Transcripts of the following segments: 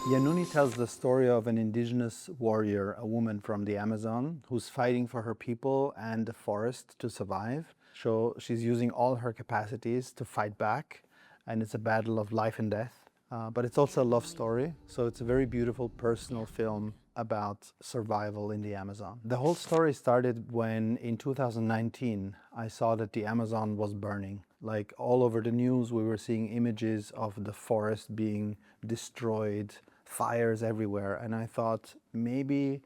Yanuni tells the story of an indigenous warrior, a woman from the Amazon, who's fighting for her people and the forest to survive. So she's using all her capacities to fight back, and it's a battle of life and death. But it's also a love story, so it's a very beautiful personal film about survival in the Amazon. The whole story started when, in 2019, I saw that the Amazon was burning. Like all over the news, we were seeing images of the forest being destroyed, fires everywhere, and I thought maybe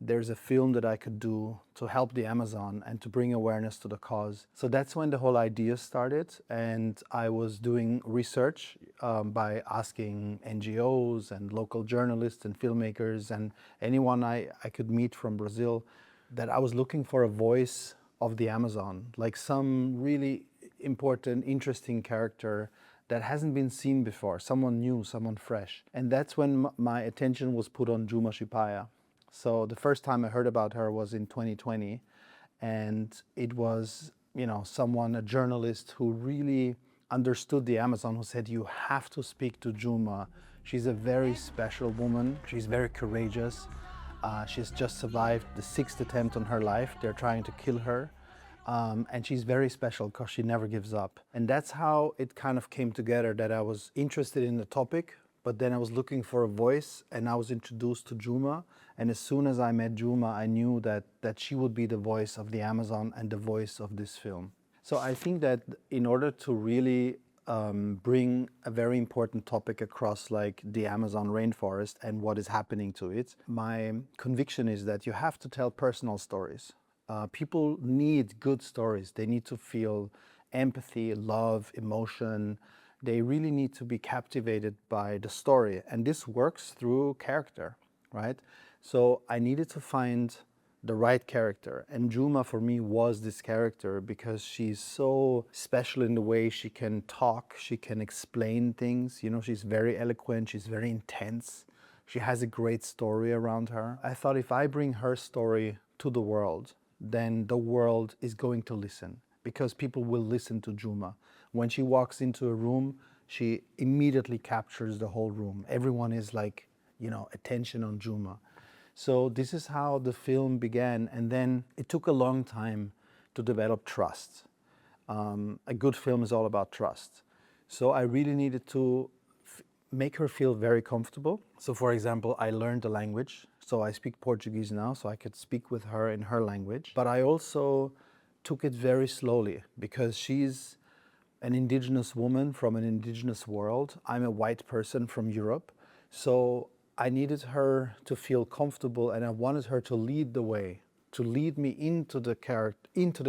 there's a film that I could do to help the Amazon and to bring awareness to the cause. So that's when the whole idea started, and I was doing research by asking NGOs and local journalists and filmmakers and anyone I could meet from Brazil, that I was looking for a voice of the Amazon, like some really important, interesting character that hasn't been seen before, someone new, someone fresh. And that's when my attention was put on Juma Shipaya. So the first time I heard about her was in 2020, and it was, someone, a journalist who really understood the Amazon, who said, you have to speak to Juma. She's a very special woman. She's very courageous. She's just survived the 6th attempt on her life. They're trying to kill her. And she's very special because she never gives up. And that's how it kind of came together, that I was interested in the topic, but then I was looking for a voice, and I was introduced to Juma. And as soon as I met Juma, I knew that she would be the voice of the Amazon and the voice of this film. So I think that in order to really bring a very important topic across, like the Amazon rainforest and what is happening to it, my conviction is that you have to tell personal stories. People need good stories. They need to feel empathy, love, emotion. They really need to be captivated by the story. And this works through character, right? So I needed to find the right character. And Juma for me was this character because she's so special in the way she can talk, she can explain things. She's very eloquent, she's very intense. She has a great story around her. I thought if I bring her story to the world, then the world is going to listen, because people will listen to Juma. When she walks into a room, she immediately captures the whole room. Everyone is like, attention on Juma. So this is how the film began, and then it took a long time to develop trust. A good film is all about trust. So I really needed to make her feel very comfortable. So for example, I learned the language. So I speak Portuguese now, so I could speak with her in her language. But I also took it very slowly because she's an indigenous woman from an indigenous world. I'm a white person from Europe. So I needed her to feel comfortable, and I wanted her to lead the way, to lead me into the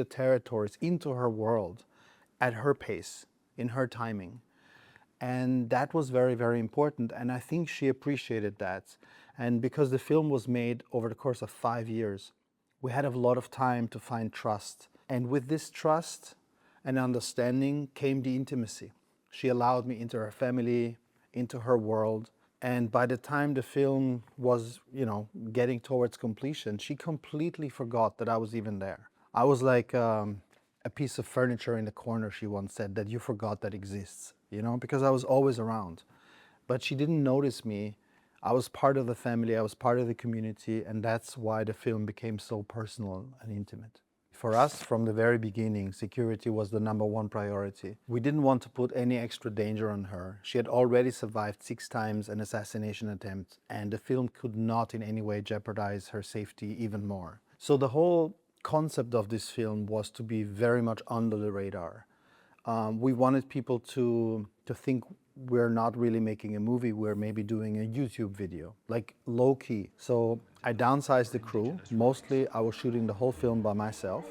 territories, into her world at her pace, in her timing. And that was very, very important. And I think she appreciated that. And because the film was made over the course of 5 years, we had a lot of time to find trust. And with this trust and understanding came the intimacy. She allowed me into her family, into her world. And by the time the film was, getting towards completion, she completely forgot that I was even there. I was like a piece of furniture in the corner, she once said, that you forgot that exists, because I was always around. But she didn't notice me. I was part of the family, I was part of the community, and that's why the film became so personal and intimate. For us, from the very beginning, security was the #1 priority. We didn't want to put any extra danger on her. She had already survived 6 times an assassination attempt, and the film could not in any way jeopardize her safety even more. So the whole concept of this film was to be very much under the radar. We wanted people to think we're not really making a movie, we're maybe doing a YouTube video, like low key. So I downsized the crew. Mostly I was shooting the whole film by myself.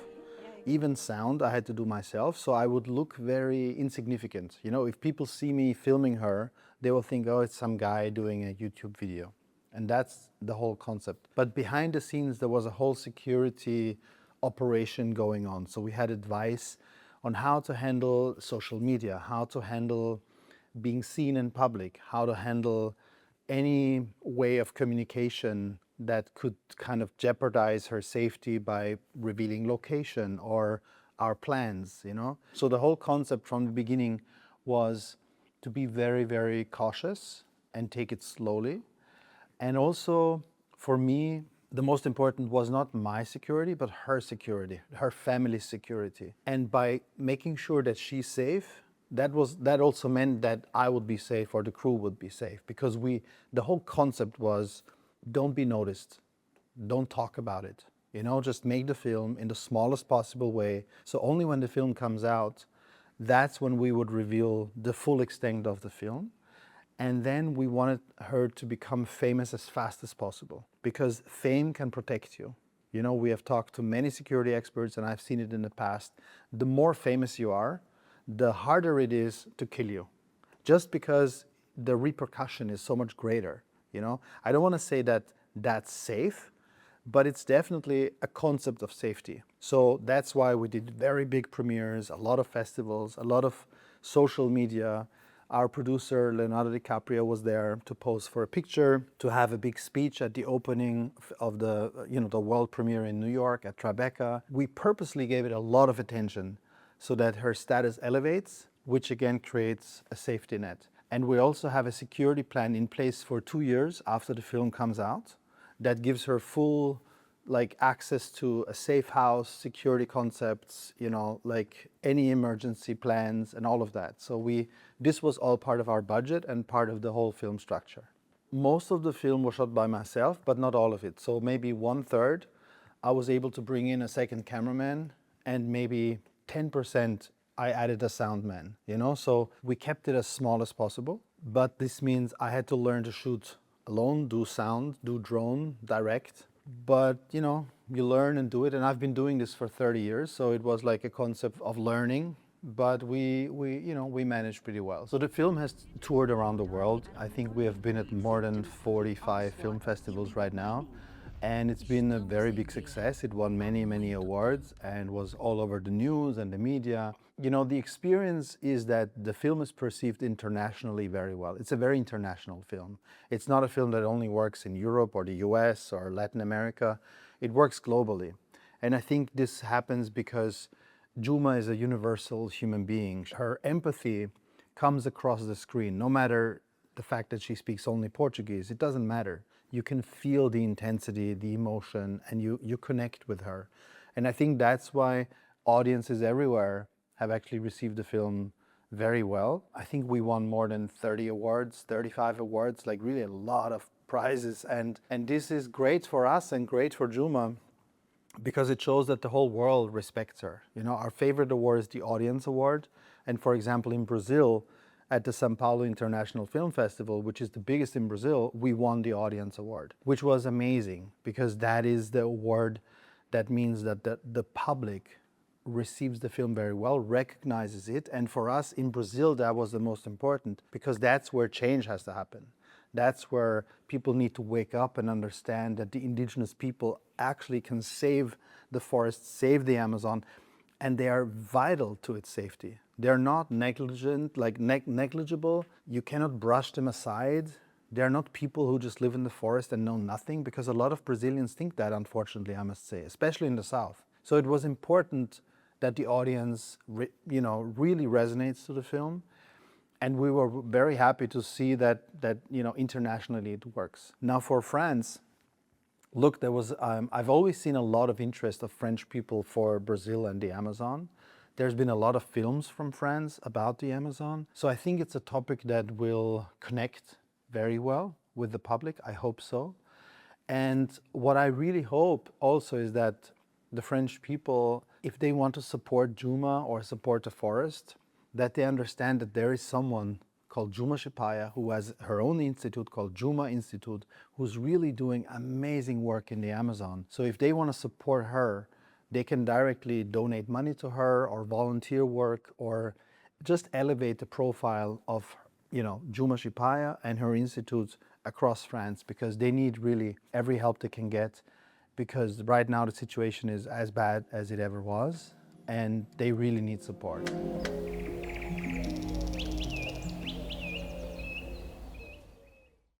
Even sound I had to do myself, so I would look very insignificant. If people see me filming her, they will think, oh, it's some guy doing a YouTube video. And that's the whole concept. But behind the scenes, there was a whole security operation going on. So we had advice on how to handle social media, how to handle being seen in public, how to handle any way of communication that could kind of jeopardize her safety by revealing location or our plans, So the whole concept from the beginning was to be very, very cautious and take it slowly, And also, for me, the most important was not my security, but her security, her family's security. And by making sure that she's safe, that also meant that I would be safe or the crew would be safe, because the whole concept was, don't be noticed, don't talk about it, just make the film in the smallest possible way. So only when the film comes out, that's when we would reveal the full extent of the film. And then we wanted her to become famous as fast as possible, because fame can protect you. We have talked to many security experts, and I've seen it in the past. The more famous you are, the harder it is to kill you, just because the repercussion is so much greater. I don't want to say that that's safe, but it's definitely a concept of safety. So that's why we did very big premieres, a lot of festivals, a lot of social media. Our producer, Leonardo DiCaprio, was there to pose for a picture, to have a big speech at the opening of the world premiere in New York at Tribeca. We purposely gave it a lot of attention so that her status elevates, which again creates a safety net. And we also have a security plan in place for 2 years after the film comes out that gives her full access to a safe house, security concepts, any emergency plans and all of that. So this was all part of our budget and part of the whole film structure. Most of the film was shot by myself, but not all of it. So maybe 1/3, I was able to bring in a second cameraman, and maybe 10% I added a sound man, So we kept it as small as possible, but this means I had to learn to shoot alone, do sound, do drone, direct. But you learn and do it, and I've been doing this for 30 years, so it was like a concept of learning, but we managed pretty well. So the film has toured around the world. I think we have been at more than 45 film festivals right now, and it's been a very big success. It won many awards and was all over the news and the media. The experience is that the film is perceived internationally very well. It's a very international film. It's not a film that only works in Europe or the US or Latin America. It works globally. And I think this happens because Juma is a universal human being. Her empathy comes across the screen, no matter the fact that she speaks only Portuguese. It doesn't matter. You can feel the intensity, the emotion, and you connect with her. And I think that's why audiences everywhere have actually received the film very well. I think we won more than 30 awards, 35 awards, really a lot of prizes. And this is great for us and great for Juma, because it shows that the whole world respects her. Our favorite award is the Audience Award. And for example, in Brazil, at the São Paulo International Film Festival, which is the biggest in Brazil, we won the Audience Award, which was amazing, because that is the award that means that the public receives the film very well, recognizes it. And for us in Brazil, that was the most important, because that's where change has to happen. That's where people need to wake up and understand that the indigenous people actually can save the forest, save the Amazon, and they are vital to its safety. They're not negligible. You cannot brush them aside. They're not people who just live in the forest and know nothing, because a lot of Brazilians think that, unfortunately, I must say, especially in the South. So it was important that the audience really resonates to the film. And we were very happy to see that internationally it works. Now for France, look, there was I've always seen a lot of interest of French people for Brazil and the Amazon. There's been a lot of films from France about the Amazon. So I think it's a topic that will connect very well with the public. I hope so. And what I really hope also is that the French people, if they want to support Juma or support the forest, that they understand that there is someone called Juma Shipaya, who has her own institute called Juma Institute, who's really doing amazing work in the Amazon. So if they want to support her, they can directly donate money to her or volunteer work, or just elevate the profile of Juma Shipaya and her institutes across France, because they need really every help they can get, because right now the situation is as bad as it ever was, and they really need support.